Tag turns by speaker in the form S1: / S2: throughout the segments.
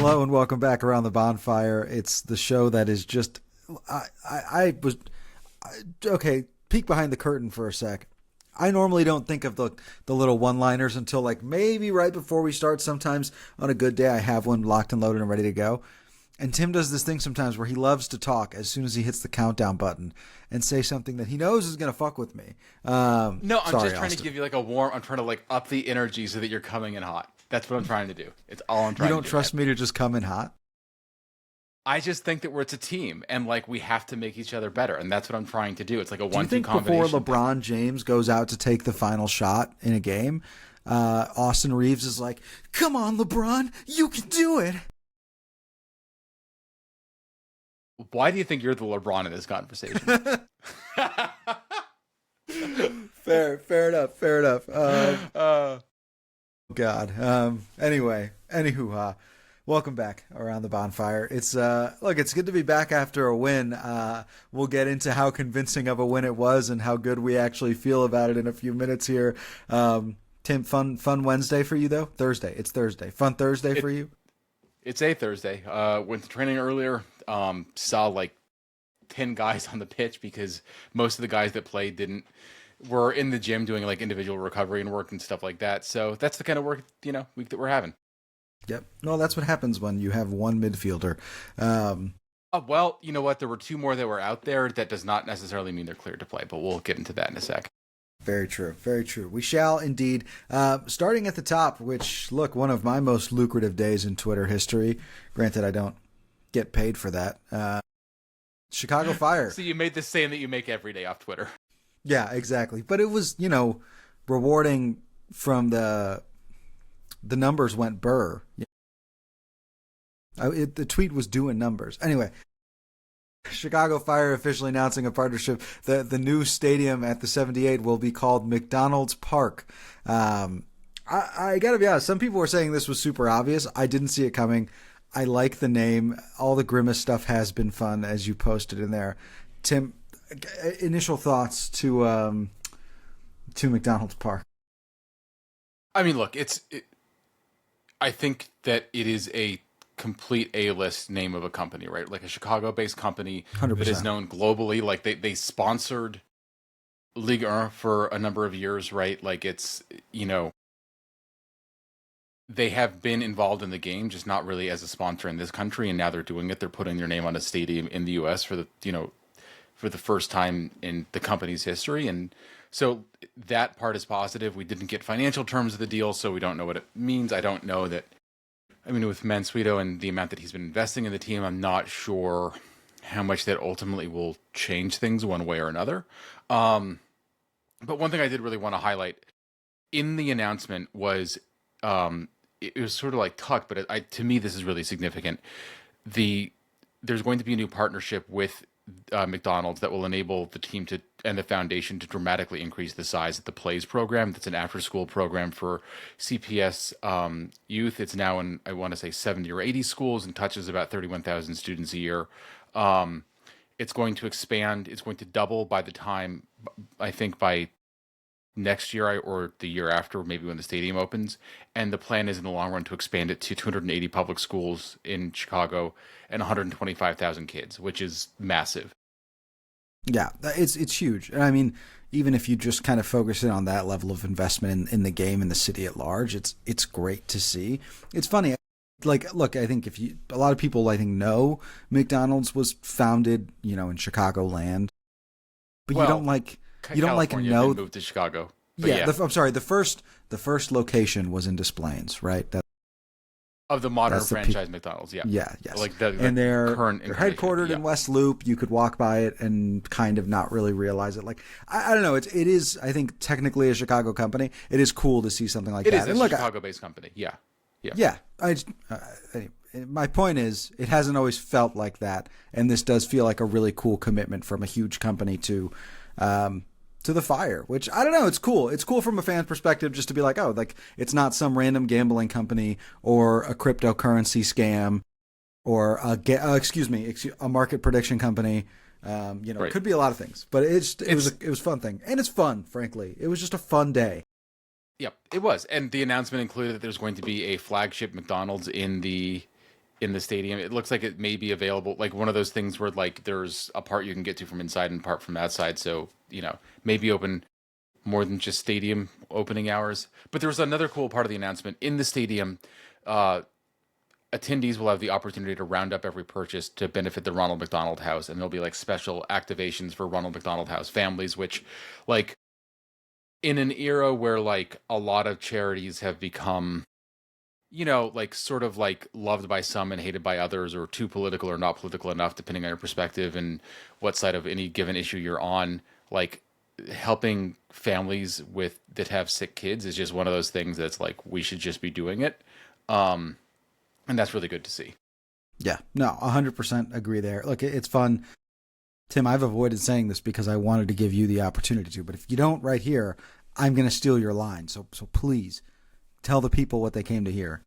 S1: Hello and welcome back around the bonfire. It's the show that is just, okay, peek behind the curtain for a sec. I normally don't think of the little one-liners until like maybe right before we start. Sometimes on a good day I have one locked and loaded and ready to go. And Tim does this thing sometimes where he loves to talk as soon as he hits the countdown button and say something that he knows is going to fuck with me.
S2: No, I'm
S1: sorry,
S2: just trying to give you like a warm, I'm trying to like up the energy so that you're coming in hot. That's what I'm trying to do. It's all I'm trying to do.
S1: You don't trust me to just come in hot?
S2: I just think that it's a team and like we have to make each other better. And that's what I'm trying to do. It's like a 1-2 combination.
S1: Do you think before LeBron James goes out to take the final shot in a game, Austin Reeves is like, come on, LeBron, you can do it.
S2: Why do you think you're the LeBron in this conversation?
S1: Fair enough. God. Anyway, anywho, welcome back around the bonfire. It's look, it's good to be back after a win. We'll get into how convincing of a win it was and how good we actually feel about it in a few minutes here. Tim, fun Wednesday for you though? Thursday. It's Thursday. Fun Thursday for you?
S2: It's a Thursday. Went to training earlier. Saw like 10 guys on the pitch because most of the guys that played were in the gym doing like individual recovery and work and stuff like that. So that's the kind of work, week that we're having.
S1: Yep. Well, that's what happens when you have one midfielder.
S2: Well, you know what? There were 2 more that were out there. That does not necessarily mean they're cleared to play, but we'll get into that in a sec.
S1: Very true. Very true. We shall indeed. Starting at the top, which, look, one of my most lucrative days in Twitter history. Granted, I don't get paid for that. Chicago Fire.
S2: So you made this saying that you make every day off Twitter.
S1: Yeah, exactly. But it was, rewarding from the numbers went burr. The tweet was doing numbers. Anyway, Chicago Fire officially announcing a partnership. The new stadium at the 78 will be called McDonald's Park. I got to be honest, some people were saying this was super obvious. I didn't see it coming. I like the name. All the Grimace stuff has been fun, as you posted in there. Tim, initial thoughts to McDonald's Park.
S2: I mean, look, I think that it is a complete A-list name of a company, right? Like a Chicago-based company
S1: 100%.
S2: That is known globally. Like they sponsored Ligue 1 for a number of years, right? Like it's, they have been involved in the game, just not really as a sponsor in this country. And now they're doing it. They're putting their name on a stadium in the U.S. for the first time in the company's history. And so that part is positive. We didn't get financial terms of the deal, so we don't know what it means. I don't know that. I mean, with Mansueto and the amount that he's been investing in the team, I'm not sure how much that ultimately will change things one way or another. But one thing I did really want to highlight in the announcement was it was sort of like tucked, but to me, this is really significant. There's going to be a new partnership with McDonald's that will enable the team and the foundation to dramatically increase the size of the Plays program. That's an after-school program for CPS youth. It's now in, I want to say, 70 or 80 schools and touches about 31,000 students a year. It's going to expand. It's going to double by the time, I think, by next year or the year after, maybe when the stadium opens. And the plan is in the long run to expand it to 280 public schools in Chicago and 125,000 kids, which is massive.
S1: Yeah, it's huge. And I mean, even if you just kind of focus in on that level of investment in the game and the city at large, it's great to see. It's funny. Like, look, I think a lot of people I think know McDonald's was founded, in Chicagoland, but you don't know.
S2: Moved to Chicago.
S1: Yeah. I'm sorry. The first location was in Des Plaines, right?
S2: Of the modern franchise McDonald's, yeah.
S1: Yeah, yes.
S2: Like
S1: and they're
S2: current
S1: headquartered in West Loop. You could walk by it and kind of not really realize it. Like, I don't know. It is, I think, technically a Chicago company. It is cool to see something like that.
S2: It is a Chicago-based company, yeah.
S1: Yeah. My point is, it hasn't always felt like that, and this does feel like a really cool commitment from a huge company to the Fire, which I don't know. It's cool. It's cool from a fan perspective just to be like, oh, like it's not some random gambling company or a cryptocurrency scam or a market prediction company. Right. It could be a lot of things, but it was a fun thing, and it's fun. Frankly, it was just a fun day.
S2: Yep, it was, and the announcement included that there's going to be a flagship McDonald's in the in the stadium. It looks like it may be available, like one of those things where like there's a part you can get to from inside and part from outside. So, maybe open more than just stadium opening hours. But there was another cool part of the announcement. In the stadium, attendees will have the opportunity to round up every purchase to benefit the Ronald McDonald House, and there'll be like special activations for Ronald McDonald House families, which, like, in an era where like a lot of charities have become, like sort of like loved by some and hated by others, or too political or not political enough, depending on your perspective and what side of any given issue you're on, like helping families that have sick kids is just one of those things that's like, we should just be doing it. And that's really good to see.
S1: Yeah, no, 100% agree there. Look, it's fun. Tim, I've avoided saying this because I wanted to give you the opportunity to, but if you don't right here, I'm going to steal your line. So please tell the people what they came to hear.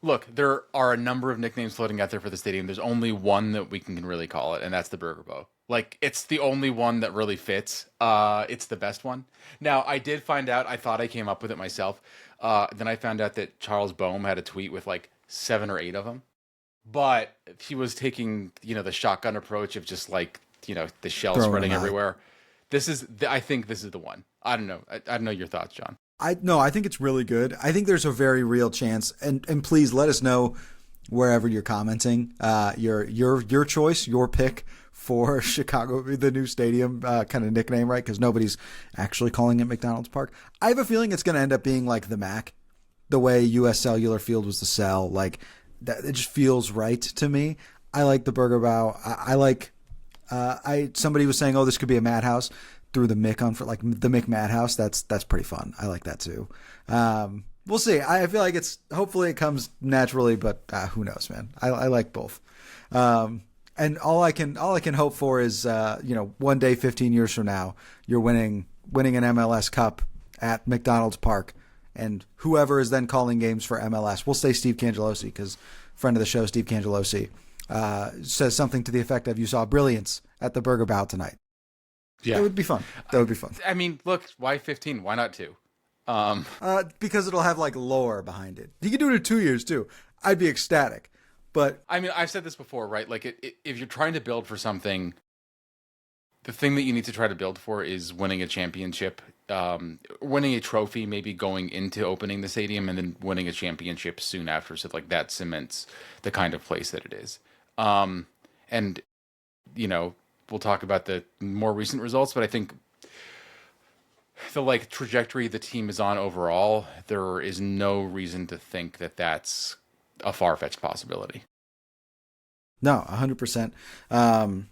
S2: Look, there are a number of nicknames floating out there for the stadium. There's only one that we can really call it, and that's the Burgerbeu. Like, it's the only one that really fits. It's the best one. Now, I did find out, I thought I came up with it myself. Then I found out that Charles Boehm had a tweet with like 7 or 8 of them. But he was taking, the shotgun approach of just like, the shell spreading everywhere. I think this is the one. I don't know. I don't know your thoughts, John.
S1: I think it's really good. I think there's a very real chance, and please let us know wherever you're commenting, your choice, your pick for Chicago, the new stadium kind of nickname, right? Because nobody's actually calling it McDonald's Park. I have a feeling it's going to end up being like the Mac, the way U.S. Cellular Field was the Cell. Like that, it just feels right to me. I like the Burgerbeu. I like. Somebody was saying, oh, this could be a madhouse. Threw the Mick on for like the Mick Madhouse. That's pretty fun. I like that too. We'll see. I feel like hopefully it comes naturally, but who knows, man. I like both. And all I can hope for is one day 15 years from now you're winning an MLS Cup at McDonald's Park, and whoever is then calling games for MLS, we'll say Steve Cangelosi, because friend of the show Steve Cangelosi says something to the effect of, you saw brilliance at the Burgerbeu tonight. Yeah, that would be fun.
S2: I mean, look, why 15? Why not 2?
S1: Because it'll have like lore behind it. You could do it in 2 years too. I'd be ecstatic. But
S2: I mean, I've said this before, right? Like, if you're trying to build for something, the thing that you need to try to build for is winning a championship, winning a trophy, maybe going into opening the stadium, and then winning a championship soon after. So like that cements the kind of place that it is. And we'll talk about the more recent results, but I think the like trajectory the team is on overall, there is no reason to think that that's a far-fetched possibility.
S1: No, 100%. I'm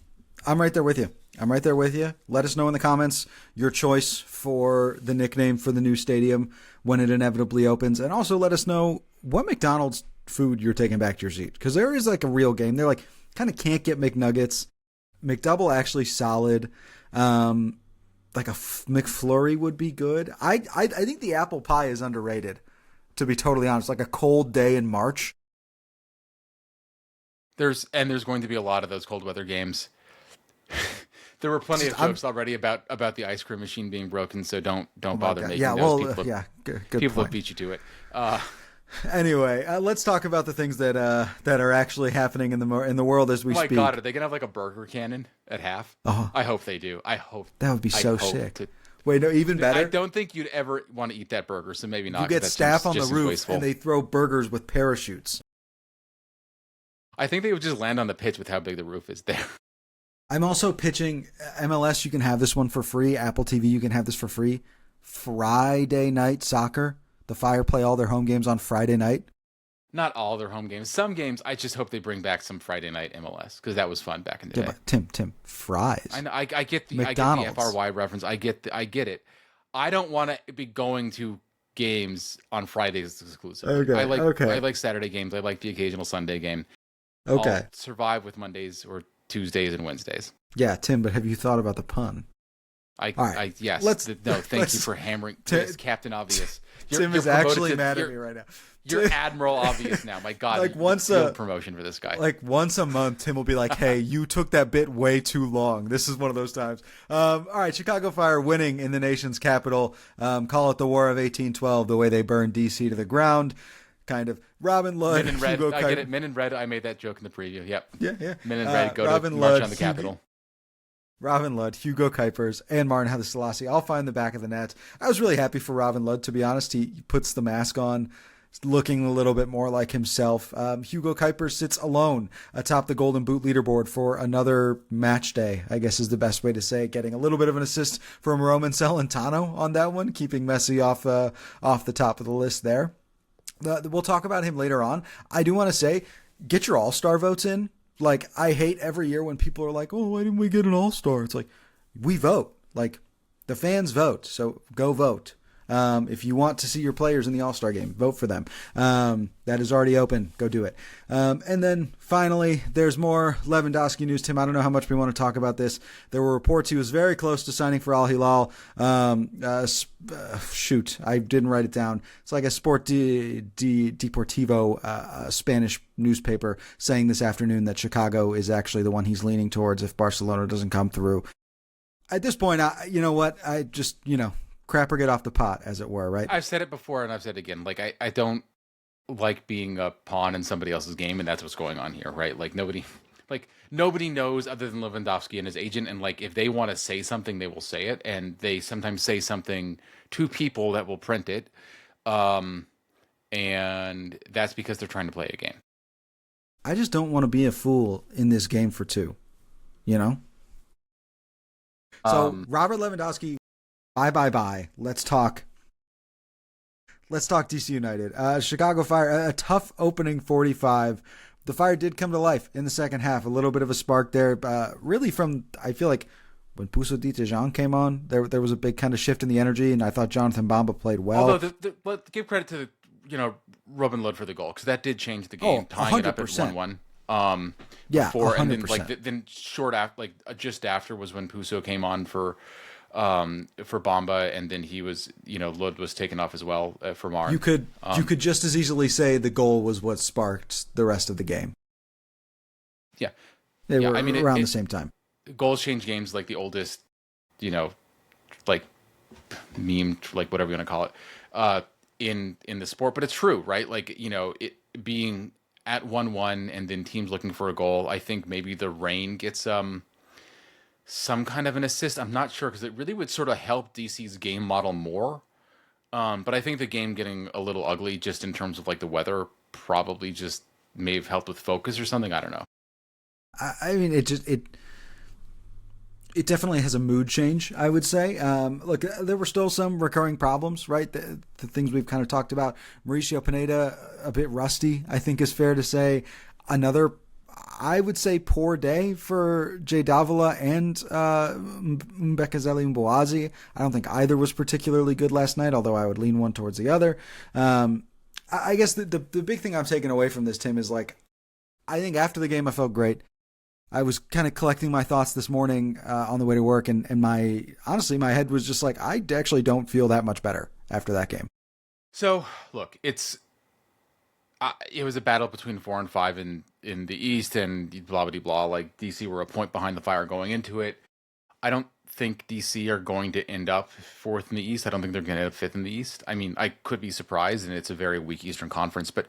S1: right there with you. Let us know in the comments your choice for the nickname for the new stadium when it inevitably opens, and also let us know what McDonald's food you're taking back to your seat, because there is like a real game. They're like kind of can't get McNuggets. McDouble actually solid. Like a McFlurry would be good. I think the apple pie is underrated, to be totally honest. Like a cold day in March.
S2: There's going to be a lot of those cold weather games. There were plenty of jokes already about the ice cream machine being broken, so don't bother making those. Good people will beat you to it.
S1: Anyway, let's talk about the things that are actually happening in the world as we speak.
S2: Oh my God, are they gonna have like a burger cannon at half?
S1: Oh,
S2: I hope they do. I hope
S1: that would be so sick. Wait, no, even better.
S2: I don't think you'd ever want to eat that burger, so maybe not.
S1: You get staff on the roof, and they throw burgers with parachutes.
S2: I think they would just land on the pitch with how big the roof is there.
S1: I'm also pitching MLS. You can have this one for free. Apple TV, you can have this for free. Friday night soccer. The Fire play all their home games on Friday night.
S2: Not all their home games. Some games, I just hope they bring back some Friday night MLS, because that was fun back in the day.
S1: Tim, fries.
S2: I know, I get the
S1: McDonald's.
S2: FRY reference. I get it. I don't want to be going to games on Fridays exclusively.
S1: Okay.
S2: I like Saturday games. I like the occasional Sunday game.
S1: Okay.
S2: I'll survive with Mondays or Tuesdays and Wednesdays.
S1: Yeah, Tim, but have you thought about the pun?
S2: Yes. Thank you for hammering this, Captain Obvious.
S1: Tim is actually mad at me right now.
S2: You're Admiral Obvious now. My God,
S1: like once a
S2: promotion for this guy.
S1: Like once a month, Tim will be like, "Hey, you took that bit way too long." This is one of those times. All right, Chicago Fire winning in the nation's capital. Call it the War of 1812, the way they burned DC to the ground. kind of. Robin Ludd,
S2: Men in red.
S1: Hugo
S2: I get
S1: Kuiper.
S2: it. Men in red. I made that joke in the preview. Yep.
S1: Yeah.
S2: Men in red go
S1: Robin
S2: to march
S1: Ludd,
S2: on the Capitol.
S1: Robin Ludd, Hugo Kuipers, and Martin Hadasselassie all find the back of the net. I was really happy for Robin Ludd, to be honest. He puts the mask on, looking a little bit more like himself. Hugo Kuipers sits alone atop the Golden Boot leaderboard for another match day, I guess is the best way to say it, getting a little bit of an assist from Roman Celentano on that one, keeping Messi off the top of the list there. We'll talk about him later on. I do want to say, get your all-star votes in. Like, I hate every year when people are like, oh, why didn't we get an all-star? It's like, we vote. Like, the fans vote, so go vote. If you want to see your players in the All-Star game, vote for them. That is already open. Go do it. And then finally, there's more Lewandowski news. Tim, I don't know how much we want to talk about this. There were reports he was very close to signing for Al Hilal. Shoot, I didn't write it down. It's like a Sport Deportivo, Spanish newspaper, saying this afternoon that Chicago is actually the one he's leaning towards if Barcelona doesn't come through. At this point, you know what? I just, crap or get off the pot, as it were, right?
S2: I've said it before and I've said it again. Like, I don't like being a pawn in somebody else's game, and that's what's going on here, right? Like, nobody knows other than Lewandowski and his agent, and like, if they want to say something, they will say it, and they sometimes say something to people that will print it, and that's because they're trying to play a game.
S1: I just don't want to be a fool in this game for two, So Robert Lewandowski, bye. Let's talk DC United. Chicago Fire, a tough opening 45. The Fire did come to life in the second half. A little bit of a spark there. Really I feel like when Pouso Ditejan came on, there was a big kind of shift in the energy, and I thought Jonathan Bamba played well.
S2: Although, but give credit to Robin Ludd for the goal, because that did change the game, tying 100%. It up at 1-1. Before 100%. And then short after, just after was when Pouso came on for Bamba, and then he was, Ludd was taken off as well for Marn.
S1: You could just as easily say the goal was what sparked the rest of the game.
S2: Yeah,
S1: they were around the same time.
S2: Goals change games, like the oldest, like meme, like whatever you want to call it, in the sport. But it's true, right? Like, it being at 1-1 and then teams looking for a goal. I think maybe the rain gets some kind of an assist. I'm not sure, because it really would sort of help DC's game model more. But I think the game getting a little ugly just in terms of like the weather probably just may have helped with focus or something. I don't know.
S1: I mean, it definitely has a mood change, I would say. Look, there were still some recurring problems, right? The things we've kind of talked about. Mauricio Pineda, a bit rusty, I think is fair to say. Another, I would say, poor day for Jay Davila and Mbekazeli Mboazi. I don't think either was particularly good last night, although I would lean one towards the other. I guess the big thing I'm taking away from this, Tim, is like, I think after the game I felt great. I was kind of collecting my thoughts this morning on the way to work, and honestly, my head was just like, I actually don't feel that much better after that game.
S2: So, look, it was a battle between 4 and 5 in the East, and blah, blah, blah. Like, DC were a point behind the Fire going into it. I don't think DC are going to end up 4th in the East. I don't think they're going to end up 5th in the East. I mean, I could be surprised, and it's a very weak Eastern Conference, but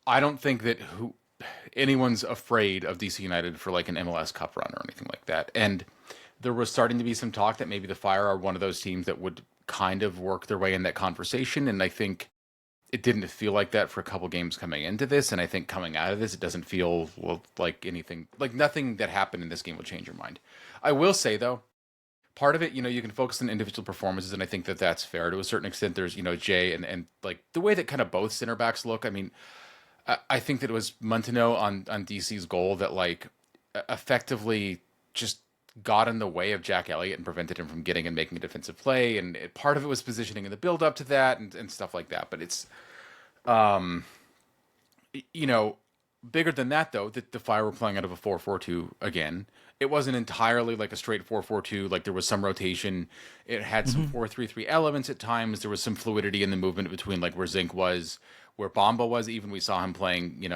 S2: I don't think that anyone's afraid of DC United for like an MLS Cup run or anything like that. And there was starting to be some talk that maybe the Fire are one of those teams that would kind of work their way in that conversation. And I think it didn't feel like that for a couple games coming into this. And I think coming out of this, it doesn't feel like anything, like nothing that happened in this game will change your mind. I will say though, part of it, you can focus on individual performances. And I think that that's fair to a certain extent. There's, Jay and like the way that kind of both center backs look. I mean, I think that it was Montano on DC's goal that like effectively just got in the way of Jack Elliott and prevented him from getting and making a defensive play. And part of it was positioning in the build up to that and stuff like that. But it's, bigger than that though, that the Fire were playing out of a 4-4-2 again. It wasn't entirely like a straight 4-4-2. Like there was some rotation. It had some 4-3-3 elements at times. There was some fluidity in the movement between like where Zink was, where Bamba was. Even we saw him playing,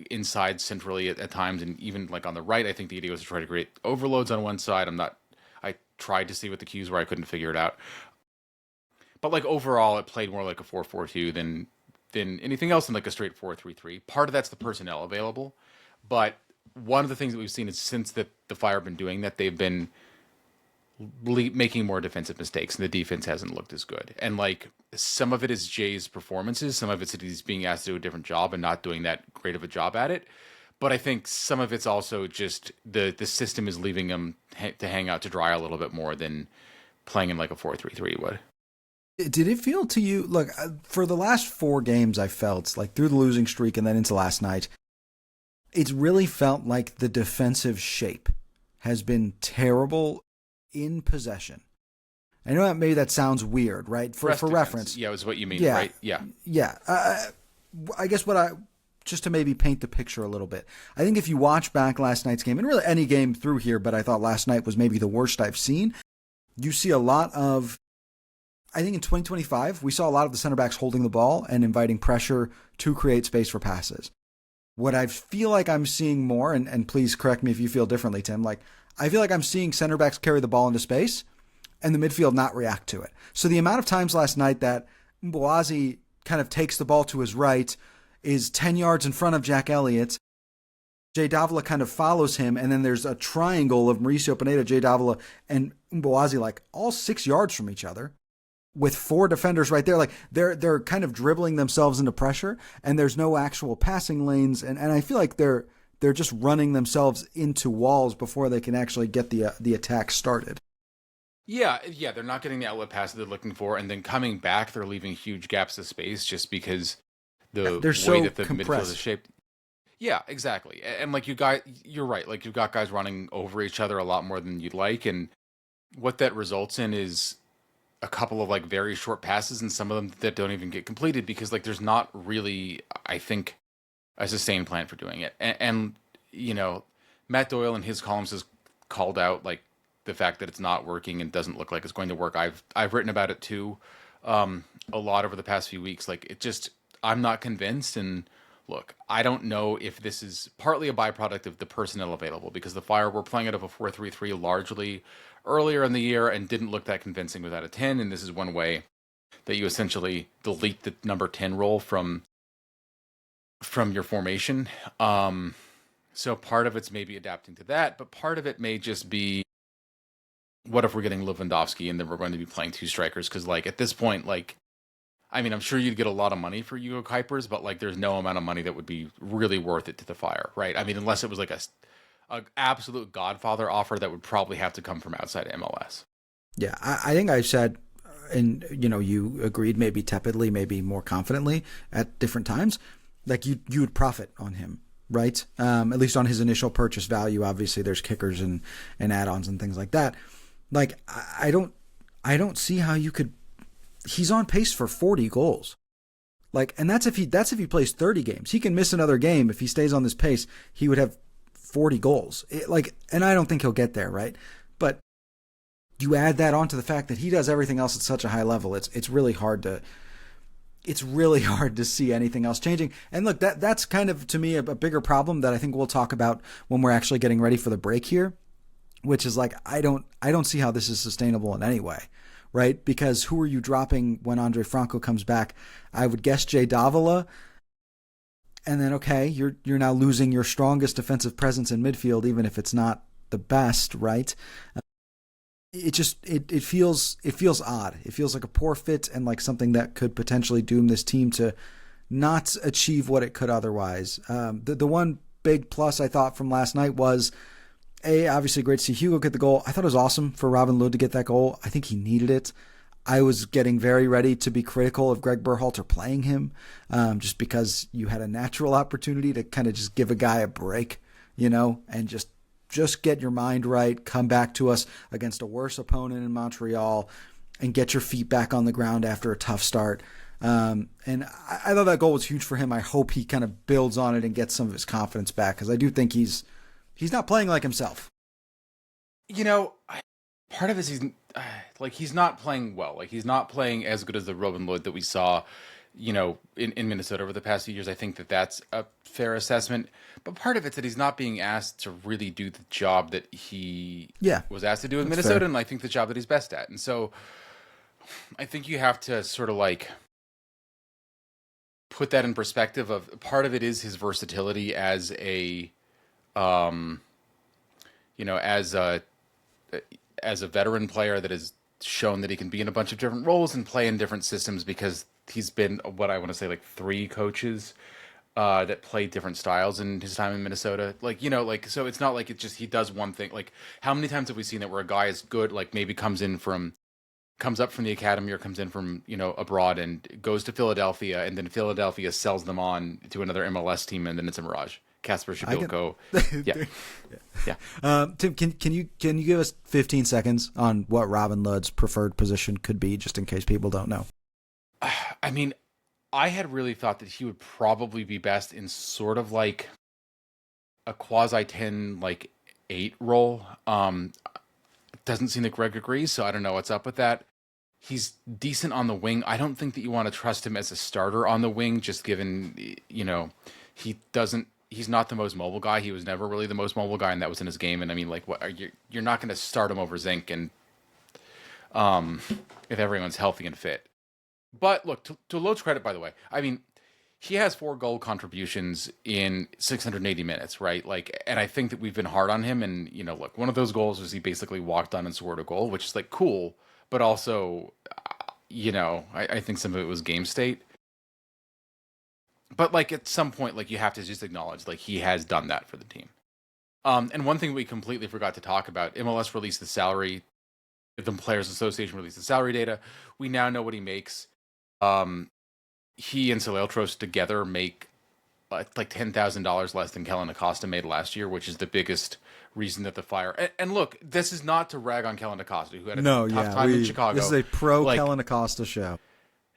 S2: inside centrally at times, and even like on the right. I think the idea was to try to create overloads on one side. I tried to see what the cues were. I couldn't figure it out. But like overall, it played more like a 4-4-2 than than anything else in like a straight 4-3-3. Part of that's the personnel available, but one of the things that we've seen is since the Fire have been doing that, they've been making more defensive mistakes, and the defense hasn't looked as good. And like some of it is Jay's performances, some of it's that he's being asked to do a different job and not doing that great of a job at it. But I think some of it's also just the system is leaving him to hang out to dry a little bit more than playing in like a 4-3-3 would.
S1: Did it feel to you, look, for the last 4 games, I felt like through the losing streak and then into last night, it's really felt like the defensive shape has been terrible in possession. I know that maybe that sounds weird, right? For reference.
S2: Yeah, is what you mean, right? Yeah.
S1: Yeah. I guess just to maybe paint the picture a little bit, I think if you watch back last night's game, and really any game through here, but I thought last night was maybe the worst I've seen, you see a lot of, I think in 2025, we saw a lot of the center backs holding the ball and inviting pressure to create space for passes. What I feel like I'm seeing more, and please correct me if you feel differently, Tim, like I feel like I'm seeing center backs carry the ball into space and the midfield not react to it. So the amount of times last night that Mboazi kind of takes the ball to his right, is 10 yards in front of Jack Elliott, Jay Davila kind of follows him, and then there's a triangle of Mauricio Pineda, Jay Davila, and Mboazi like all 6 yards from each other, with 4 defenders right there. Like they're kind of dribbling themselves into pressure, and there's no actual passing lanes, and I feel like they're just running themselves into walls before they can actually get the attack started.
S2: Yeah, they're not getting the outlet pass that they're looking for, and then coming back, they're leaving huge gaps of space just because the way
S1: so
S2: that the
S1: compressed.
S2: midfield is shaped. Yeah, exactly. And like you're right. Like you've got guys running over each other a lot more than you'd like, and what that results in is a couple of like very short passes, and some of them that don't even get completed because like there's not really, I think, a sustained plan for doing it. And you know, Matt Doyle in his columns has called out like the fact that it's not working and doesn't look like it's going to work. I've written about it too, a lot over the past few weeks. Like it just, I'm not convinced. And look, I don't know if this is partly a byproduct of the personnel available, because the Fire were playing out of a 4-3-3 largely earlier in the year and didn't look that convincing without a 10. And this is one way that you essentially delete the number 10 role from your formation. So part of it's maybe adapting to that, but part of it may just be, what if we're getting Lewandowski and then we're going to be playing 2 strikers? Because like at this point, like, I mean, I'm sure you'd get a lot of money for Hugo Kuipers, but like there's no amount of money that would be really worth it to the Fire, right? I mean, unless it was like a absolute Godfather offer that would probably have to come from outside MLS.
S1: Yeah, I think I said, and you know, you agreed, maybe tepidly, maybe more confidently at different times, like you would profit on him, right? At least on his initial purchase value. Obviously, there's kickers and add-ons and things like that. Like I don't see how you could. He's on pace for 40 goals. Like, and that's if he plays 30 games. He can miss another game. If he stays on this pace, he would have 40 goals. And I don't think he'll get there, right? But you add that onto the fact that he does everything else at such a high level. It's really hard to see anything else changing. And look, that's kind of, to me, a bigger problem that I think we'll talk about when we're actually getting ready for the break here, which is like, I don't see how this is sustainable in any way, right? Because who are you dropping when Andre Franco comes back? I would guess Jay Davila. And then, okay, you're now losing your strongest defensive presence in midfield, even if it's not the best, right? It feels odd. It feels like a poor fit and like something that could potentially doom this team to not achieve what it could otherwise. The one big plus I thought from last night was, obviously great to see Hugo get the goal. I thought it was awesome for Robin Lod to get that goal. I think he needed it. I was getting very ready to be critical of Greg Berhalter playing him, just because you had a natural opportunity to kind of just give a guy a break, you know, and just get your mind right, come back to us against a worse opponent in Montreal, and get your feet back on the ground after a tough start. And I thought that goal was huge for him. I hope he kind of builds on it and gets some of his confidence back, because I do think he's not playing like himself.
S2: You know, part of it is he's not playing well. Like he's not playing as good as the Robin Lod that we saw, you know, in Minnesota over the past few years. I think that's a fair assessment. But part of it's that he's not being asked to really do the job that he was asked to do in Minnesota, fair. And I think the job that he's best at. And so I think you have to sort of like put that in perspective of part of it is his versatility as a, um, you know, as a veteran player that has shown that he can be in a bunch of different roles and play in different systems because he's been what I want to say like three coaches that played different styles in his time in Minnesota. Like, like so it's not like it's just he does one thing. Like how many times have we seen that where a guy is good, like maybe comes up from the academy or comes in from, abroad and goes to Philadelphia and then Philadelphia sells them on to another MLS team and then it's a mirage. Kasper Shibilko. Yeah. Yeah.
S1: Tim, can you give us 15 seconds on what Robin Lod's preferred position could be, just in case people don't know?
S2: I mean, I had really thought that he would probably be best in sort of like a quasi 10, like 8 role. Doesn't seem that Greg agrees, so I don't know what's up with that. He's decent on the wing. I don't think that you want to trust him as a starter on the wing, just given, he's not the most mobile guy. He was never really the most mobile guy, and that was in his game. And I mean, like, you're not going to start him over Zink, and if everyone's healthy and fit. But look, to Lod's credit, by the way, I mean, he has 4 goal contributions in 680 minutes, right? Like, and I think that we've been hard on him. And look, one of those goals was he basically walked on and scored a goal, which is like cool, but also, I think some of it was game state. But like at some point, like you have to just acknowledge, like he has done that for the team. And one thing we completely forgot to talk about: MLS released the salary. The Players Association released the salary data. We now know what he makes. He and Saleltros together make like $10,000 less than Kellen Acosta made last year, which is the biggest reason that the Fire. And look, this is not to rag on Kellen Acosta, who had a tough time in Chicago.
S1: This is a pro Kellen Acosta show.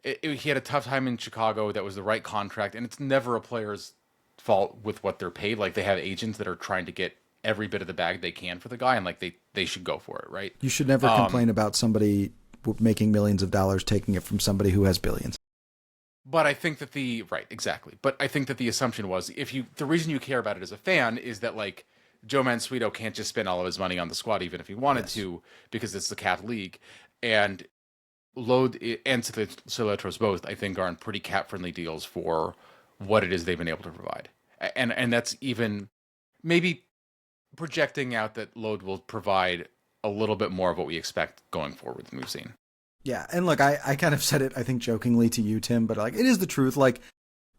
S2: He had a tough time in Chicago. That was the right contract, and it's never a player's fault with what they're paid. Like they have agents that are trying to get every bit of the bag they can for the guy, and like they should go for it, right?
S1: You should never complain about somebody making millions of dollars taking it from somebody who has billions.
S2: But I think that exactly. But I think that the assumption was the reason you care about it as a fan is that like Joe Mansueto can't just spend all of his money on the squad even if he wanted to, because it's the cap league. And Lod and Soletros both, I think, are on pretty cap friendly deals for what it is they've been able to provide. And that's even maybe projecting out that Lod will provide a little bit more of what we expect going forward than we've seen.
S1: Yeah, and look, I kind of said it, I think, jokingly to you, Tim, but like it is the truth. Like,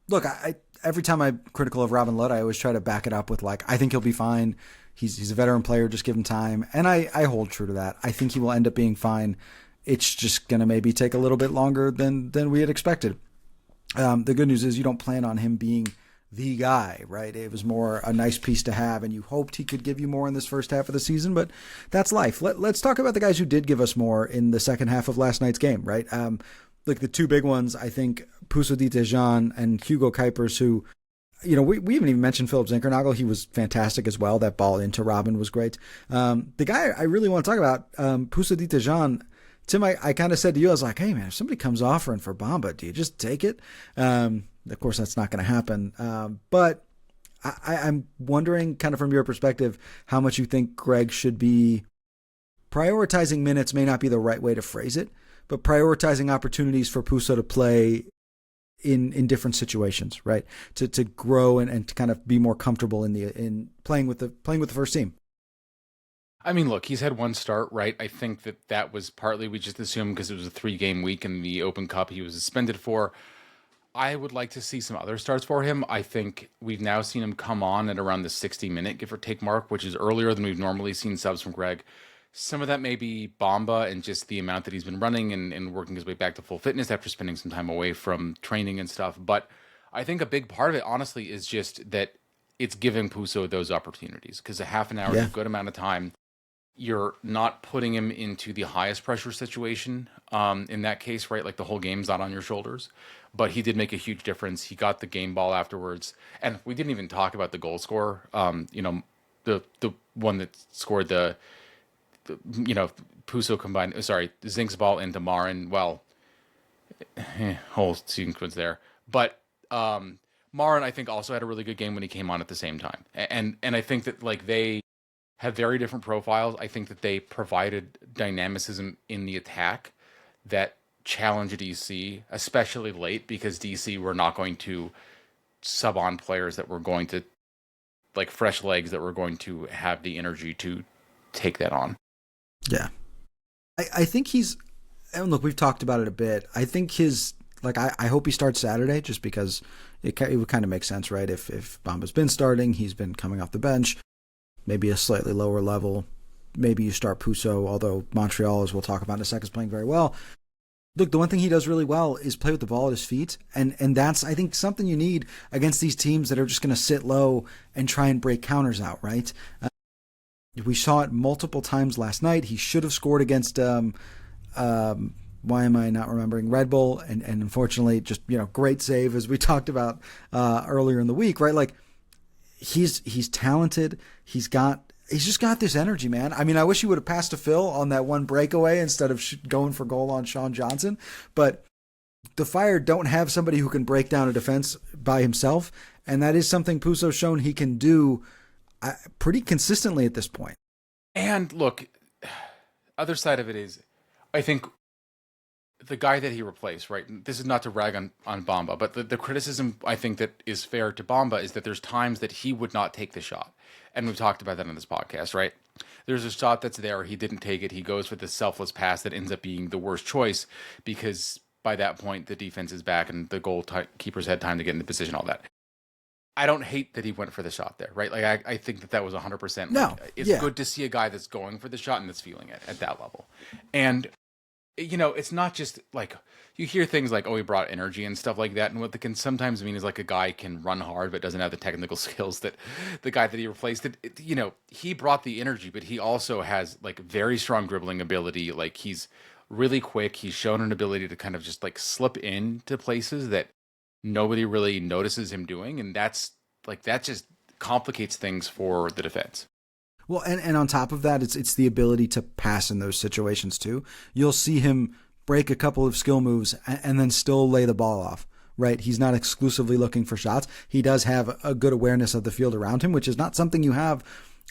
S1: look, I every time I'm critical of Robin Lod, I always try to back it up with like, I think he'll be fine. He's a veteran player, just give him time, and I hold true to that. I think he will end up being fine. It's just gonna maybe take a little bit longer than we had expected. The good news is you don't plan on him being the guy, right? It was more a nice piece to have, and you hoped he could give you more in this first half of the season, but that's life. Let's talk about the guys who did give us more in the second half of last night's game, right? Like the 2 big ones, I think, Pusodite Jean and Hugo Kuipers, who, we haven't even mentioned Philip Zinkernagel. He was fantastic as well. That ball into Robin was great. The guy I really want to talk about, Pusodite Jean, Tim, I kind of said to you, I was like, hey, man, if somebody comes offering for Bamba, do you just take it? Of course, that's not going to happen. But I'm wondering, kind of from your perspective, how much you think Greg should be prioritizing minutes. May not be the right way to phrase it, but prioritizing opportunities for Puso to play in different situations, right? To grow and to kind of be more comfortable in playing with the first team.
S2: I mean, look, he's had one start, right? I think that was partly we just assumed because it was a 3-game week in the Open Cup he was suspended for. I would like to see some other starts for him. I think we've now seen him come on at around the 60-minute give or take mark, which is earlier than we've normally seen subs from Greg. Some of that may be Bamba and just the amount that he's been running and working his way back to full fitness after spending some time away from training and stuff. But I think a big part of it, honestly, is just that it's giving Puso those opportunities, because a half an hour is a good amount of time. You're not putting him into the highest pressure situation in that case, right? Like the whole game's not on your shoulders. But he did make a huge difference. He got the game ball afterwards. And we didn't even talk about the goal scorer. The one that scored the Puso combined, Zink's ball into Marin. Well, whole sequence there. But Marin, I think, also had a really good game when he came on at the same time. And I think that like they have very different profiles. I think that they provided dynamicism in the attack that challenge DC, especially late, because DC were not going to sub on players that were going to, like, fresh legs that were going to have the energy to take that on.
S1: Yeah. I think he's, and look, we've talked about it a bit. I think I hope he starts Saturday, just because it would kind of make sense, right? If Bamba's been starting, he's been coming off the bench, maybe a slightly lower level. Maybe you start Puso, although Montreal, as we'll talk about in a second, is playing very well. Look, the one thing he does really well is play with the ball at his feet, and that's, I think, something you need against these teams that are just going to sit low and try and break counters out, right? We saw it multiple times last night. He should have scored against, why am I not remembering, Red Bull, and unfortunately, just, great save, as we talked about earlier in the week, right? Like, he's talented. He's just got this energy, man. I mean, I wish he would have passed to Phil on that one breakaway instead of going for goal on Sean Johnson. But the Fire don't have somebody who can break down a defense by himself, and that is something Puso's shown he can do pretty consistently at this point.
S2: And look, other side of it is, I think the guy that he replaced, right? This is not to rag on Bamba, but the criticism I think that is fair to Bamba is that there's times that he would not take the shot. And we've talked about that on this podcast, right? There's a shot that's there, he didn't take it, he goes for the selfless pass that ends up being the worst choice, because by that point the defense is back and the goalkeeper's had time to get into position, all that. I don't hate that he went for the shot there, right? Like, I think that was 100%.
S1: No,
S2: it's good to see a guy that's going for the shot and that's feeling it at that level. And it's not just like, you hear things like, oh, he brought energy and stuff like that. And what that can sometimes mean is, like, a guy can run hard but doesn't have the technical skills that the guy that he replaced. He brought the energy, but he also has, like, very strong dribbling ability. Like, he's really quick. He's shown an ability to kind of just, like, slip into places that nobody really notices him doing. And that just complicates things for the defense.
S1: Well, and on top of that, it's the ability to pass in those situations too. You'll see him break a couple of skill moves and then still lay the ball off, right? He's not exclusively looking for shots. He does have a good awareness of the field around him, which is not something you have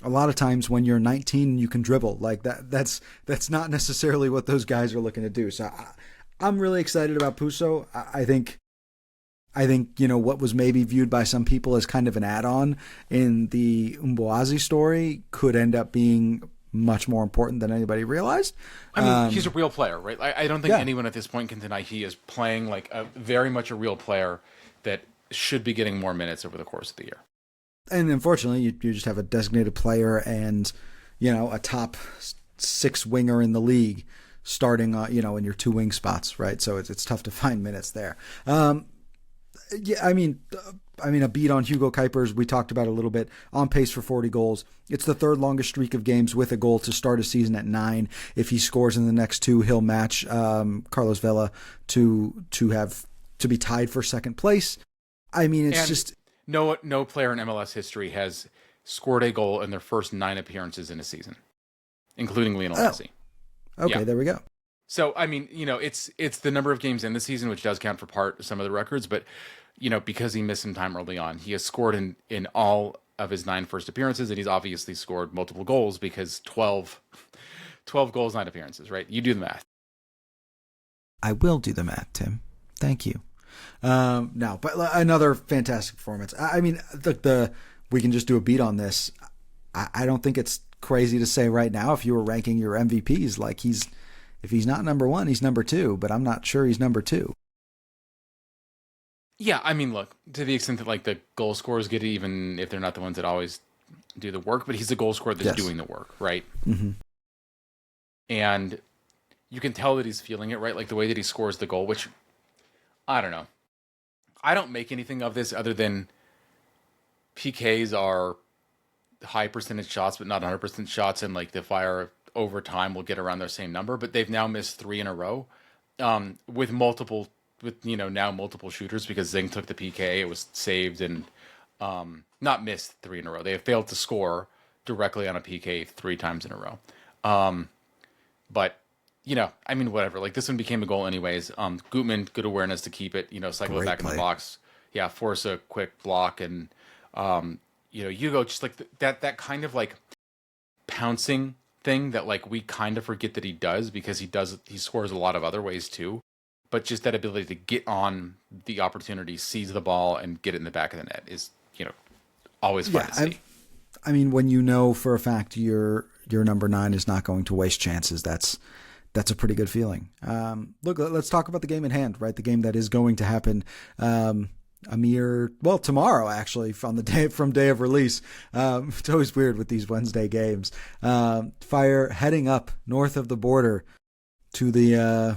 S1: a lot of times when you're 19 and you can dribble. Like, that's not necessarily what those guys are looking to do. So I'm really excited about Puso. I think what was maybe viewed by some people as kind of an add-on in the Umboazi story could end up being much more important than anybody realized.
S2: I mean, he's a real player, right? I don't think anyone at this point can deny he is playing like very much a real player that should be getting more minutes over the course of the year.
S1: And unfortunately, you just have a designated player and, a top 6 winger in the league starting, in your 2 wing spots, right? So it's tough to find minutes there. Yeah, I mean, a beat on Hugo Kuipers, we talked about a little bit, on pace for 40 goals. It's the 3rd longest streak of games with a goal to start a season at 9. If he scores in the next 2, he'll match Carlos Vela to be tied for 2nd place. I mean, it's just...
S2: No player in MLS history has scored a goal in their first 9 appearances in a season, including Lionel Messi.
S1: Okay, There we go.
S2: So, I mean, it's the number of games in the season, which does count for some of the records, but, because he missed some time early on, he has scored in all of his 9 first appearances, and he's obviously scored multiple goals because 12 goals, 9 appearances, right? You do the math.
S1: I will do the math, Tim. Thank you. No, but another fantastic performance. I mean, we can just do a beat on this. I don't think it's crazy to say right now, if you were ranking your MVPs, like, if he's not number 1, he's number 2, but I'm not sure he's number 2.
S2: Yeah, I mean, look, to the extent that, like, the goal scorers get it, even if they're not the ones that always do the work, but he's a goal scorer that's doing the work, right?
S1: Mm-hmm.
S2: And you can tell that he's feeling it, right? Like, the way that he scores the goal, which, I don't know. I don't make anything of this other than PKs are high percentage shots, but not 100% shots, and, like, the Fire over time will get around their same number, but they've now missed 3 in a row with multiple shooters, because Zing took the PK, it was saved, and not missed 3 in a row. They have failed to score directly on a PK 3 times in a row. But, I mean, whatever. Like, this one became a goal anyways. Gutman, good awareness to keep it, cycle it back in the box. Yeah, force a quick block, and, Hugo, just like that kind of, like, pouncing thing that, like, we kind of forget that he does, because he scores a lot of other ways too. but just that ability to get on the opportunity, seize the ball, and get it in the back of the net is, always fun to see.
S1: I mean, when you know for a fact your number 9 is not going to waste chances, that's a pretty good feeling. Look, let's talk about the game at hand, right? The game that is going to happen tomorrow, actually, from day of release. It's always weird with these Wednesday games. Fire heading up north of the border to the,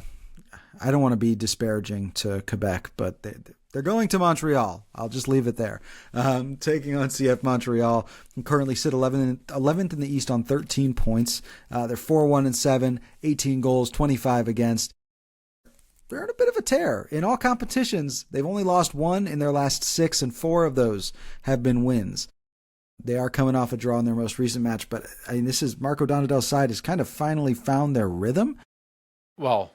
S1: I don't want to be disparaging to Quebec, but they're going to Montreal. I'll just leave it there. Taking on CF Montreal, currently sit 11th in the East on 13 points. They're 4-1-7, 18 goals, 25 against. They're in a bit of a tear. In all competitions, they've only lost 1 in their last 6, and 4 of those have been wins. They are coming off a draw in their most recent match, but this is Marco Donadel's side has kind of finally found their rhythm.
S2: Well,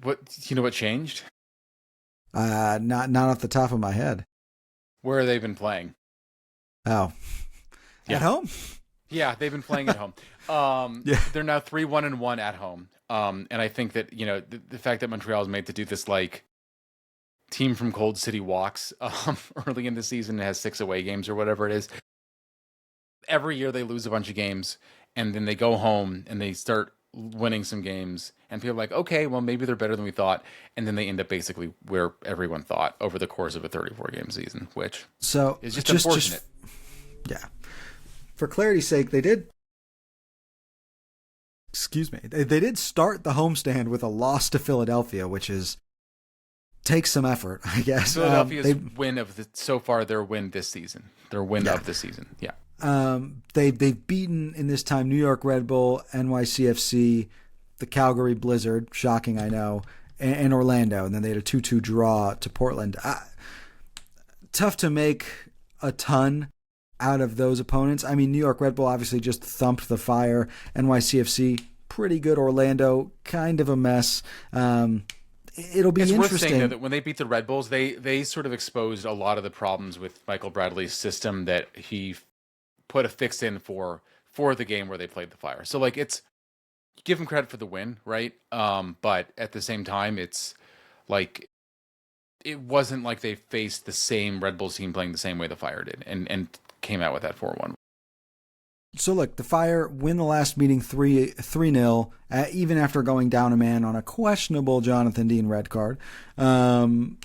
S2: what changed?
S1: Not off the top of my head.
S2: Where have they been playing?
S1: Oh, at home?
S2: Yeah, they've been playing at home. They're now 3-1-1 at home. And I think that, the fact that Montreal is made to do this, team from Cold City walks early in the season, has 6 away games or whatever it is. Every year they lose a bunch of games, and then they go home and they start winning some games, and people are like, okay, well, maybe they're better than we thought, and then they end up basically where everyone thought over the course of a 34-game season, which is just unfortunate.
S1: Yeah. For clarity's sake, they did start the homestand with a loss to Philadelphia, which takes some effort, I guess.
S2: Philadelphia's win so far, their win this season. Their win of the season, yeah.
S1: They've beaten in this time New York Red Bull, NYCFC, the Calgary Blizzard, shocking I know, and Orlando, and then they had a 2-2 draw to Portland. Tough to make a ton out of those opponents. I mean, New York Red Bull obviously just thumped the Fire. NYCFC, pretty good. Orlando, kind of a mess. It'll be interesting. It's worth saying
S2: that when they beat the Red Bulls, they sort of exposed a lot of the problems with Michael Bradley's system that he put a fix in for the game where they played the Fire. So it's give him credit for the win, right? But at the same time, it's it wasn't like they faced the same Red Bulls team playing the same way the Fire did and came out with that 4-1.
S1: So look, the Fire win the last meeting 3-0, even after going down a man on a questionable Jonathan Dean red card. And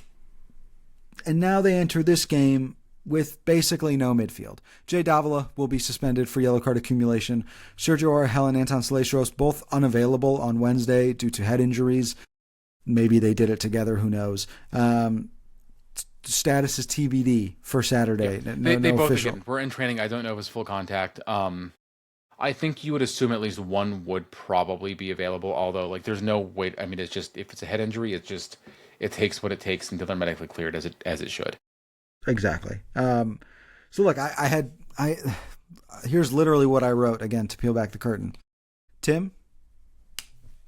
S1: now they enter this game with basically no midfield. Jay Davila will be suspended for yellow card accumulation. Sergio Argel and Anton Salestros both unavailable on Wednesday due to head injuries. Maybe they did it together, who knows. Status is TBD for Saturday.
S2: Yeah.
S1: No
S2: both
S1: official.
S2: Again, we're in training. I don't know if it's full contact. I think you would assume at least one would probably be available, although there's no way. I mean, it's just, if it's a head injury, it takes what it takes until they're medically cleared, as it should.
S1: Exactly. So look, here's literally what I wrote, again, to peel back the curtain. Tim,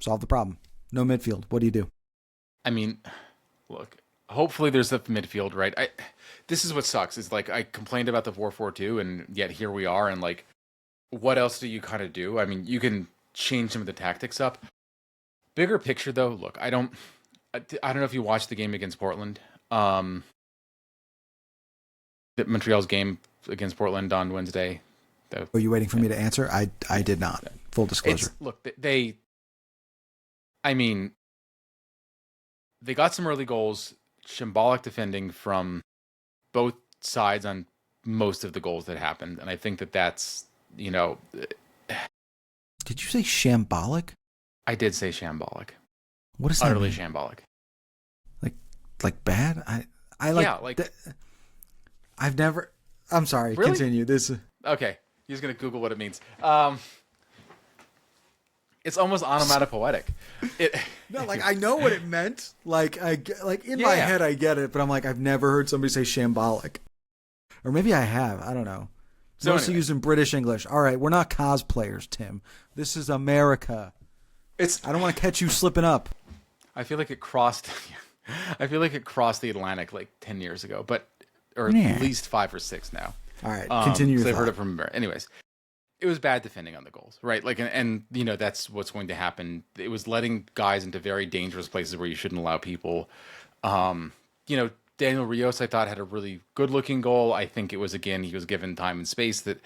S1: solve the problem. No midfield. What do you do?
S2: I mean, look, hopefully there's a midfield, right? This is what sucks. Is I complained about the 4-4-2, and yet here we are, and what else do you kind of do? I mean, you can change some of the tactics up. Bigger picture, though, look, I don't know if you watched the game against Portland. Montreal's game against Portland on Wednesday.
S1: Were you waiting for me to answer? I did not. Full disclosure.
S2: Look, they got some early goals, shambolic defending from both sides on most of the goals that happened, and I think that's, Did
S1: you say shambolic?
S2: I did say shambolic.
S1: What is that?
S2: Utterly
S1: mean?
S2: Shambolic.
S1: Like bad? I like. Yeah, I've never. I'm sorry.
S2: Really?
S1: Continue. This.
S2: Okay, you're just gonna Google what it means. It's almost onomatopoetic.
S1: No, I know what it meant. My head, I get it, but I'm I've never heard somebody say shambolic, or maybe I have. I don't know. It's mostly used in British English. All right, we're not cosplayers, Tim. This is America. I don't want to catch you slipping up.
S2: I feel like it crossed. I feel like it crossed the Atlantic 10 years ago, at least 5 or 6 now.
S1: All right, continue your
S2: thought.
S1: thought.
S2: I've heard it from. Anyways, it was bad defending on the goals, right? Like, and you know, that's what's going to happen. It was letting guys into very dangerous places where you shouldn't allow people. You know, Daniel Rios, I thought, had a really good looking goal. I think it was, again, he was given time and space. That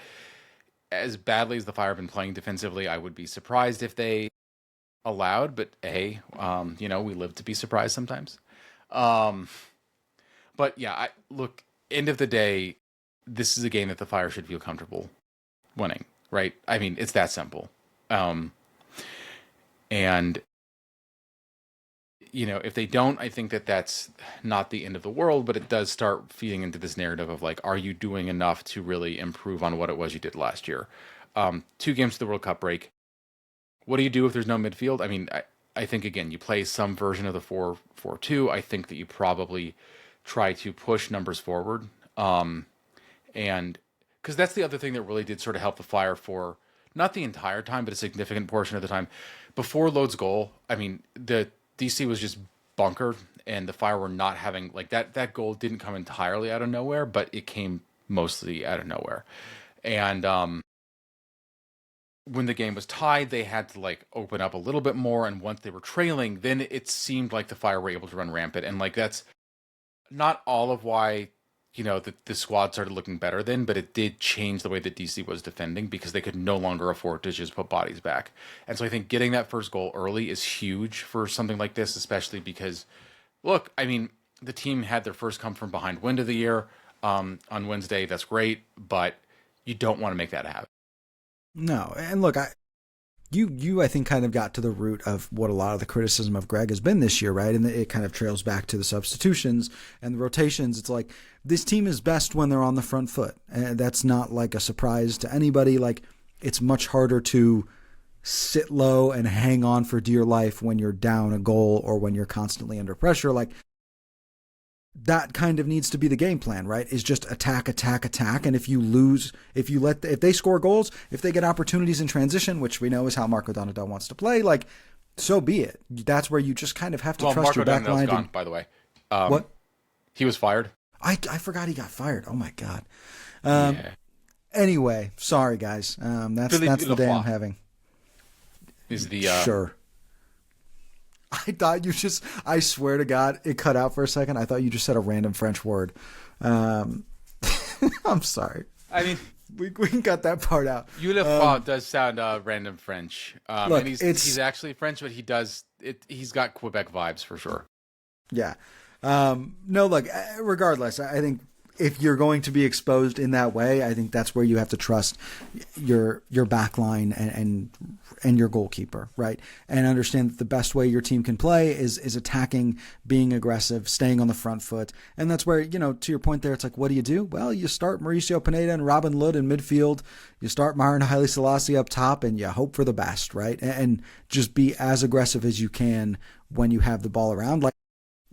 S2: as badly as the Fire have been playing defensively, I would be surprised if they allowed, but hey, you know, we live to be surprised sometimes. But yeah, look, end of the day, this is a game that the Fire should feel comfortable winning, right? I mean, it's that simple. And you know, if they don't, I think that that's not the end of the world, but it does start feeding into this narrative of like, are you doing enough to really improve on what it was you did last year? 2 games to the World Cup break. What do you do if there's no midfield? I mean, I think, again, you play some version of the 4-4-2. I think that you probably try to push numbers forward. And because that's the other thing that really did sort of help the Fire for not the entire time, but a significant portion of the time. Before Lode's goal, I mean, the DC was just bunkered, and the Fire were not having, like, that goal didn't come entirely out of nowhere, but it came mostly out of nowhere. And when the game was tied, they had to like open up a little bit more, and once they were trailing, then it seemed like the Fire were able to run rampant. And like, that's not all of why, you know, the squad started looking better then, but it did change the way that DC was defending, because they could no longer afford to just put bodies back. And so I think getting that first goal early is huge for something like this, especially because, look, I mean, the team had their first come from behind win of the year on Wednesday. That's great, but you don't want to make that a habit.
S1: No, and look, you I think kind of got to the root of what a lot of the criticism of Greg has been this year, right? And it kind of trails back to the substitutions and the rotations. It's like, this team is best when they're on the front foot, and that's not like a surprise to anybody. Like, it's much harder to sit low and hang on for dear life when you're down a goal or when you're constantly under pressure. Like, that kind of needs to be the game plan, right? Is just attack, attack, attack. And if you lose, if they score goals, if they get opportunities in transition, which we know is how Marco Donadel wants to play, like, so be it. That's where you just kind of have to trust
S2: Marco
S1: your back line.
S2: Gone, by the way.
S1: What?
S2: He was fired.
S1: I forgot he got fired. Oh my God.
S2: Yeah.
S1: Anyway, sorry guys. That's the day I'm having.
S2: Is the
S1: Sure. I thought I swear to God, it cut out for a second. I thought you just said a random French word. I'm sorry.
S2: I mean,
S1: we can cut that part out.
S2: Does sound random French.
S1: Look,
S2: and he's actually French, but he's got Quebec vibes for sure.
S1: Yeah. No, look, regardless, I think if you're going to be exposed in that way, I think that's where you have to trust your back line and your goalkeeper, right? And understand that the best way your team can play is attacking, being aggressive, staying on the front foot. And that's where, you know, to your point there, it's like, what do? Well, you start Mauricio Pineda and Robin Lod in midfield. You start Myron Haile Selassie up top, and you hope for the best, right? And just be as aggressive as you can when you have the ball around.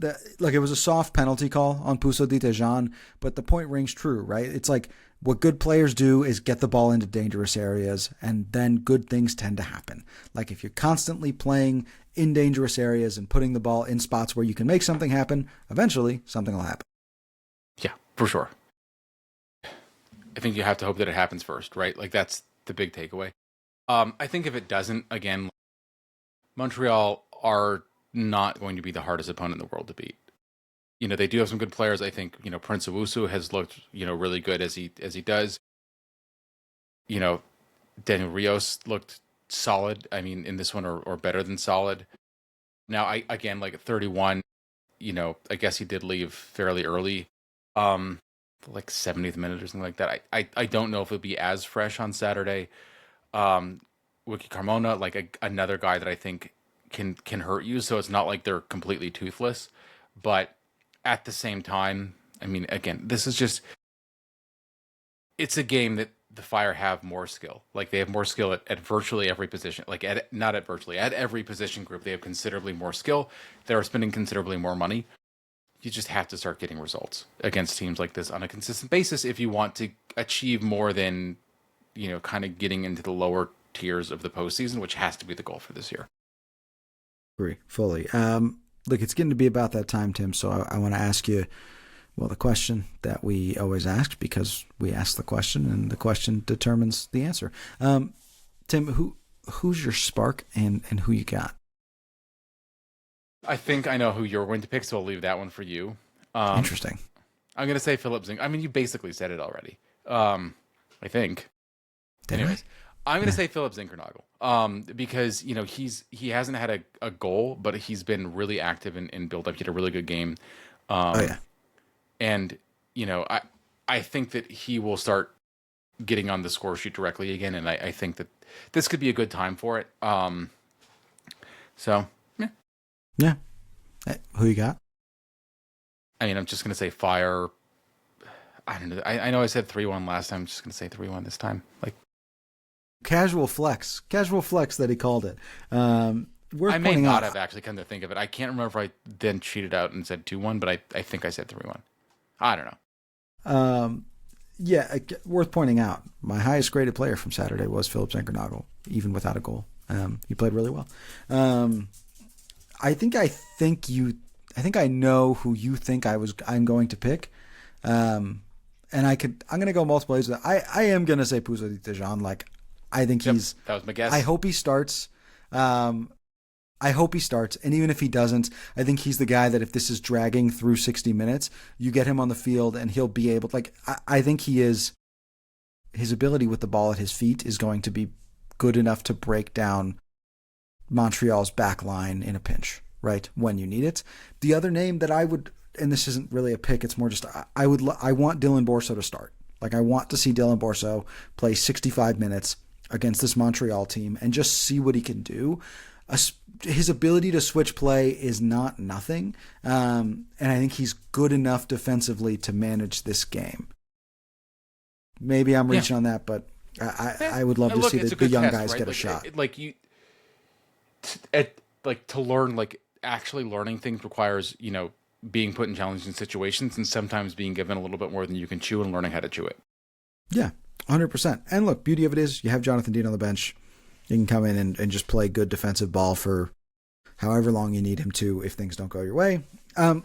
S1: It was a soft penalty call on Pouso de Tejan, but the point rings true, right? It's like, what good players do is get the ball into dangerous areas, and then good things tend to happen. Like, if you're constantly playing in dangerous areas and putting the ball in spots where you can make something happen, eventually something will happen.
S2: Yeah, for sure. I think you have to hope that it happens first, right? Like, that's the big takeaway. I think if it doesn't, again, Montreal are not going to be the hardest opponent in the world to beat. You know, they do have some good players. I think, you know, Prince Owusu has looked, you know, really good as he does. You know, Daniel Rios looked solid. I mean, in this one, or better than solid. Now, again, like at 31, you know, I guess he did leave fairly early, like 70th minute or something like that. I don't know if it'll be as fresh on Saturday. Wiki Carmona, like another guy that I think can hurt you. So it's not like they're completely toothless, but at the same time, I mean, again, this is just, it's a game that the Fire have more skill. Like, they have more skill at virtually every position. Like, at every position group, they have considerably more skill. They're spending considerably more money. You just have to start getting results against teams like this on a consistent basis if you want to achieve more than, you know, kind of getting into the lower tiers of the postseason, which has to be the goal for this year.
S1: Agree fully. Look, it's getting to be about that time, Tim. So I want to ask you, Well, the question that we always ask, because we ask the question and the question determines the answer. Tim, who's your spark and who you got?
S2: I think I know who you're going to pick, so I'll leave that one for you.
S1: Interesting.
S2: I'm going to say Philip Zink. I mean, you basically said it already. I think. Anyways, I'm going to say Philip Zinkernagel. Because, he hasn't had a goal, but he's been really active in build-up. He had a really good game. And, I think that he will start getting on the score sheet directly again, and I think that this could be a good time for it. So, yeah.
S1: Yeah. Who you got?
S2: I mean, I'm just going to say Fire. I don't know. I know I said 3-1 last time. I'm just going to say 3-1 this time. Like,
S1: casual flex that he called it.
S2: I may not have actually come to think of it. I can't remember if I then cheated out and said 2-1, but I think I said 3-1. I don't know.
S1: Yeah, worth pointing out, my highest graded player from Saturday was Philip Zinkernagel, even without a goal. He played really well. I think I know who you think I'm going to pick. And I'm going to go multiple ways. I am going to say Pouso Dijon. Like, I think that
S2: was my guess.
S1: I hope he starts. And even if he doesn't, I think he's the guy that if this is dragging through 60 minutes, you get him on the field and he'll be able, I think his ability with the ball at his feet is going to be good enough to break down Montreal's back line in a pinch, right? When you need it. The other name that I would, and this isn't really a pick, it's more just, I want Dylan Borso to start. Like, I want to see Dylan Borso play 65 minutes against this Montreal team and just see what he can do. His ability to switch play is not nothing. And I think he's good enough defensively to manage this game. Maybe I'm reaching on that, but I would love to see the young guys get a shot.
S2: To learn, actually learning things requires, being put in challenging situations and sometimes being given a little bit more than you can chew and learning how to chew it.
S1: Yeah, 100%. And look, beauty of it is you have Jonathan Dean on the bench. You can come in and just play good defensive ball for however long you need him to if things don't go your way. I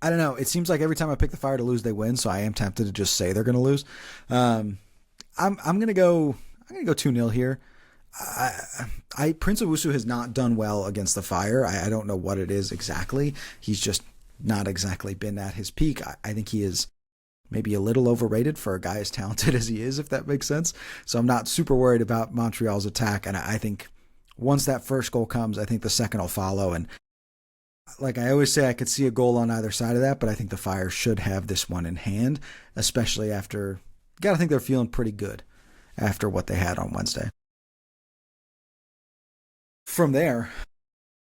S1: don't know. It seems like every time I pick the Fire to lose, they win. So I am tempted to just say they're going to lose. I'm going to go 2-0 here. Prince Owusu has not done well against the Fire. I don't know what it is exactly. He's just not exactly been at his peak. I think he is maybe a little overrated for a guy as talented as he is, if that makes sense. So I'm not super worried about Montreal's attack. And I think once that first goal comes, I think the second will follow. And like I always say, I could see a goal on either side of that, but I think the Fire should have this one in hand, especially after, you got to think they're feeling pretty good after what they had on Wednesday. From there,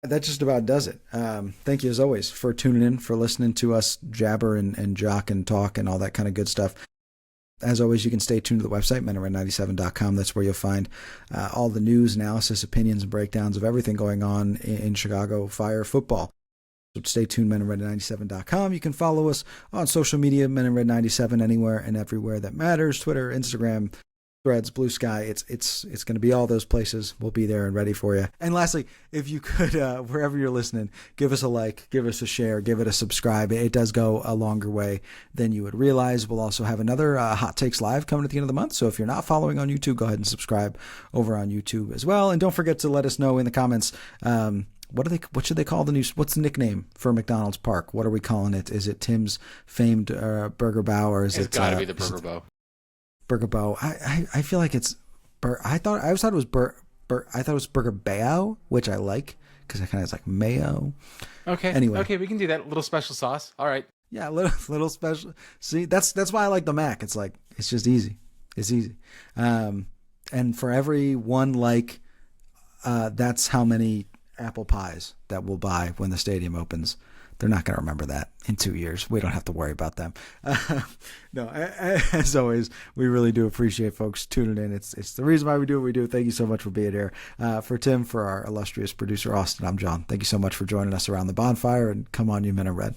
S1: that just about does it. Thank you as always for tuning in, for listening to us jabber and jock and talk and all that kind of good stuff. As always, you can stay tuned to the website, menandred97.com. That's where you'll find all the news, analysis, opinions, and breakdowns of everything going on in Chicago Fire football. So stay tuned, menandred97.com. You can follow us on social media, menandred97, anywhere and everywhere that matters. Twitter, Instagram, Threads, Blue Sky. It's going to be all those places. We'll be there and ready for you. And lastly, if you could, wherever you're listening, give us a like, give us a share, give it a subscribe. It does go a longer way than you would realize. We'll also have another Hot Takes Live coming at the end of the month. So if you're not following on YouTube, go ahead and subscribe over on YouTube as well. And don't forget to let us know in the comments, what should they call the new, what's the nickname for McDonald's Park? What are we calling it? Is it Tim's famed Burgerbeu, or is
S2: it's got to be the Burgerbeu?
S1: Burgerbeu. I feel like it's I always thought it was I thought it was Burgerbeu, which I like because it kind of is like mayo.
S2: Okay.
S1: Anyway.
S2: Okay, we can do that. Little special sauce. All right.
S1: Yeah, little special. See, that's why I like the Mac. It's like it's just easy. It's easy. And for every one that's how many apple pies that we'll buy when the stadium opens. They're not going to remember that in 2 years. We don't have to worry about them. No, as always, we really do appreciate folks tuning in. It's the reason why we do what we do. Thank you so much for being here. For Tim, for our illustrious producer, Austin, I'm John. Thank you so much for joining us around the bonfire, and come on, you men in red.